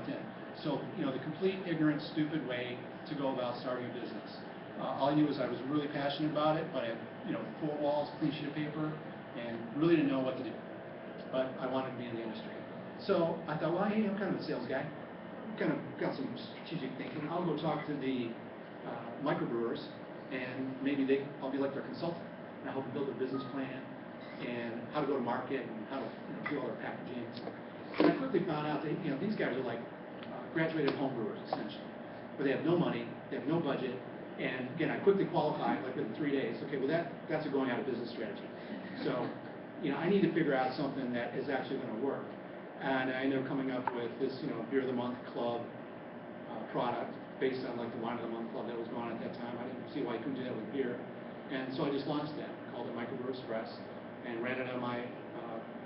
jumped in. So, the complete ignorant, stupid way to go about starting a business. All I knew was I was really passionate about it, but I had, 4 walls, clean sheet of paper, and really didn't know what to do. But I wanted to be in the industry. So I thought, well, hey, I'm kind of a sales guy. Kind of got some strategic thinking. I'll go talk to the microbrewers, and maybe I'll be like their consultant. And I'll help them build their business plan and how to go to market and how to do all their packaging. And I quickly found out that these guys are like graduated home brewers essentially, but they have no money, they have no budget, and again I quickly qualified like within 3 days. Okay, well that's a going out of business strategy. So I need to figure out something that is actually going to work. And I ended up coming up with this Beer of the Month Club product based on like the Wine of the Month Club that was going on at that time. I didn't see why you couldn't do that with beer, and so I just launched that, called it Microbrew Express, and ran it on my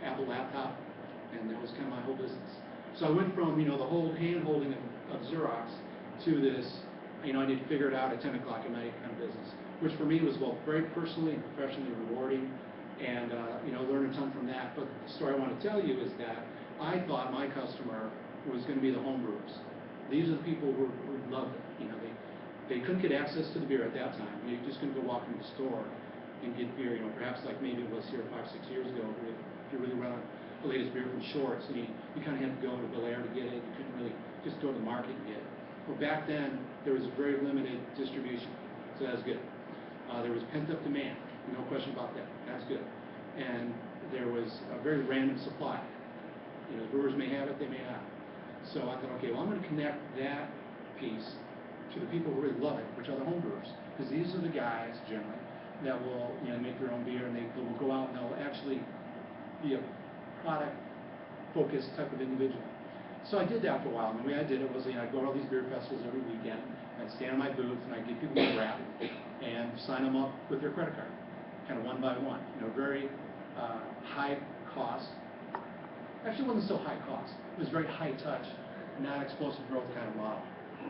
Apple laptop, and that was kind of my whole business. So I went from the whole hand-holding of Xerox to this, I need to figure it out at 10 o'clock at night kind of business, which for me was both very personally and professionally rewarding, and learned a ton from that. But the story I want to tell you is that I thought my customer was going to be the home brewers. These are the people who loved it. They couldn't get access to the beer at that time. You just couldn't go walk into the store and get beer. Perhaps like maybe it was here 5, 6 years ago. If you really run the latest beer from Shorts, and you kind of had to go to Belair to get it. You couldn't really just go to the market and get it. Well, back then there was very limited distribution, so that's good. There was pent-up demand, no question about that. That's good. And there was a very random supply. Brewers may have it, they may not. So I thought, okay, well, I'm going to connect that piece to the people who really love it, which are the home brewers, because these are the guys generally that will make their own beer, and they will go out and they'll actually be a product-focused type of individual. So I did that for a while, and the way I did it was I'd go to all these beer festivals every weekend, I'd stand in my booth, and I'd give people a wrap and sign them up with their credit card, kind of one by one. Very high cost. Actually, it wasn't so high cost. It was very high touch, non-explosive growth kind of model.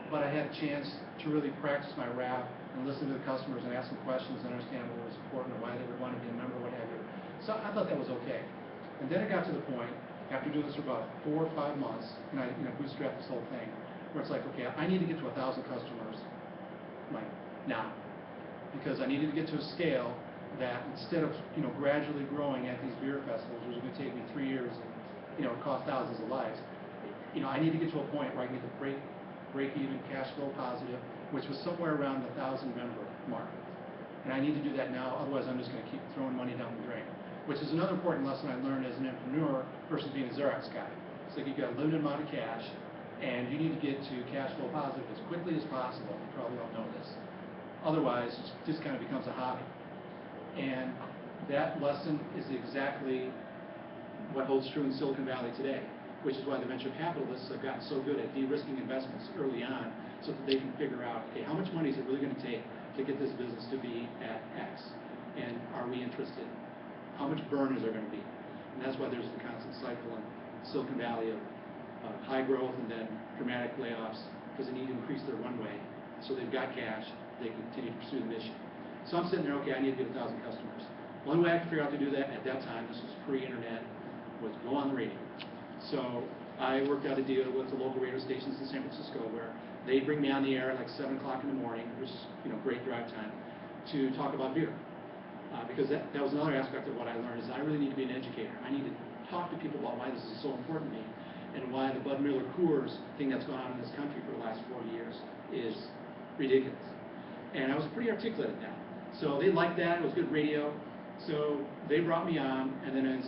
But I had a chance to really practice my rap and listen to the customers and ask them questions and understand what was important and why they would want to be a member, what have you. So I thought that was okay. And then it got to the point, after doing this for about 4 or 5 months, and I bootstrapped this whole thing, where it's like, okay, I need to get to 1,000 customers, like, now. Because I needed to get to a scale that instead of, gradually growing at these beer festivals, which was going to take me 3 years and, cost thousands of lives, I need to get to a point where I can get the break even, cash flow positive, which was somewhere around the 1,000 member mark. And I need to do that now, otherwise I'm just going to keep throwing money down the drain. Which is another important lesson I learned as an entrepreneur versus being a Xerox guy. It's like you've got a limited amount of cash, and you need to get to cash flow positive as quickly as possible. You probably all know this. Otherwise, it just kind of becomes a hobby. And that lesson is exactly what holds true in Silicon Valley today, which is why the venture capitalists have gotten so good at de-risking investments early on so that they can figure out, okay, how much money is it really going to take to get this business to be at X? And are we interested? How much burn is there going to be? And that's why there's the constant cycle in Silicon Valley of high growth and then dramatic layoffs because they need to increase their runway. So they've got cash, they can continue to pursue the mission. So I'm sitting there, okay, I need to get 1,000 customers. One way I could figure out to do that at that time, this was pre-internet, was go on the radio. So I worked out a deal with the local radio stations in San Francisco where they'd bring me on the air at like 7 o'clock in the morning, which is great drive time, to talk about beer. Because that was another aspect of what I learned is I really need to be an educator. I need to talk to people about why this is so important to me and why the Bud Miller Coors thing that's gone on in this country for the last 40 years is ridiculous. And I was pretty articulate at that. So they liked that. It was good radio. So they brought me on, and then as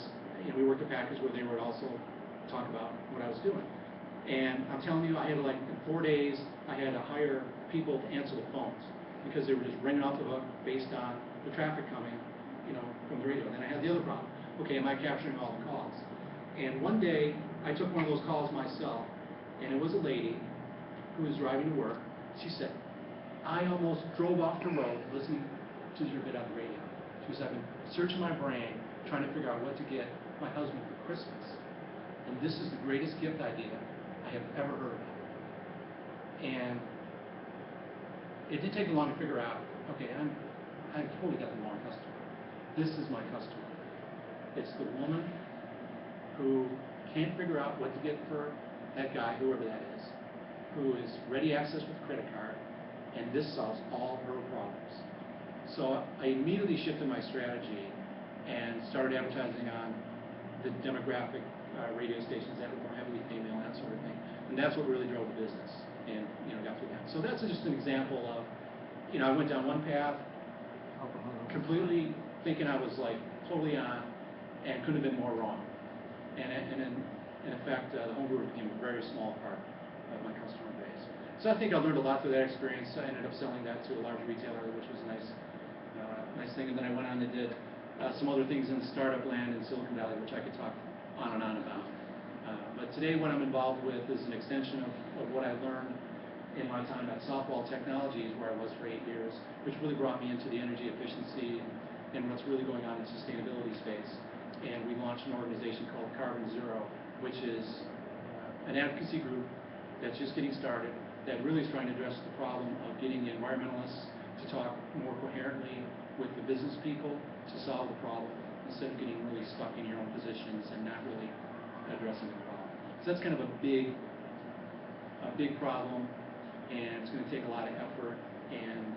we worked a package where they would also talk about what I was doing. And I'm telling you, I had in 4 days, I had to hire people to answer the phones because they were just ringing off the hook based on the traffic coming, from the radio. And then I had the other problem. Okay, am I capturing all the calls? And one day, I took one of those calls myself, and it was a lady who was driving to work. She said, I almost drove off the road listening to your bit on the radio. She said, I've been searching my brain, trying to figure out what to get my husband for Christmas. And this is the greatest gift idea I have ever heard of. And it didn't take me long to figure out, okay, I've totally got the wrong customer. This is my customer. It's the woman who can't figure out what to get for that guy, whoever that is, who is ready access with a credit card, and this solves all her problems. So I immediately shifted my strategy and started advertising on the demographic radio stations that were more heavily female, that sort of thing. And that's what really drove the business, and got through that. So that's just an example of, I went down one path, completely thinking I was like totally on, and couldn't have been more wrong. And in effect, the home brewer became a very small part of my customer base. So I think I learned a lot through that experience. I ended up selling that to a large retailer, which was a nice thing. And then I went on and did some other things in startup land in Silicon Valley, which I could talk on and on about. But today what I'm involved with is an extension of what I learned in my time at Softball Technologies, where I was for 8 years, which really brought me into the energy efficiency and what's really going on in the sustainability space. And we launched an organization called Carbon Zero, which is an advocacy group that's just getting started, that really is trying to address the problem of getting the environmentalists to talk more coherently with the business people to solve the problem, instead of getting really stuck in your own positions and not really addressing the problem. So that's kind of a big problem, and it's going to take a lot of effort, and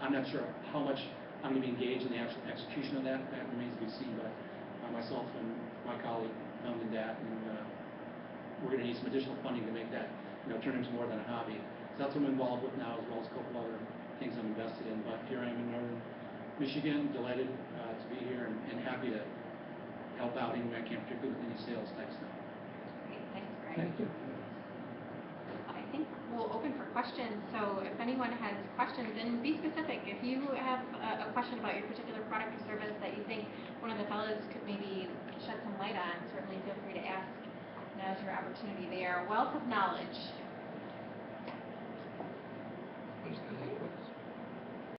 I'm not sure how much I'm going to be engaged in the actual execution of that. That remains to be seen, but myself and my colleague founded that, and we're going to need some additional funding to make that turn into more than a hobby. So that's what I'm involved with now, as well as a couple other things I'm invested in. But here I am in Northern Michigan, delighted to be here, and happy to help out any way I can, particularly with any sales type stuff. Great, thanks, Greg. Thank you. I think we'll open for questions, so if anyone has questions, and be specific. If you have a question about your particular product or service that you think one of the fellows could maybe shed some light on, certainly feel free to ask. Now's your opportunity. They are a wealth of knowledge.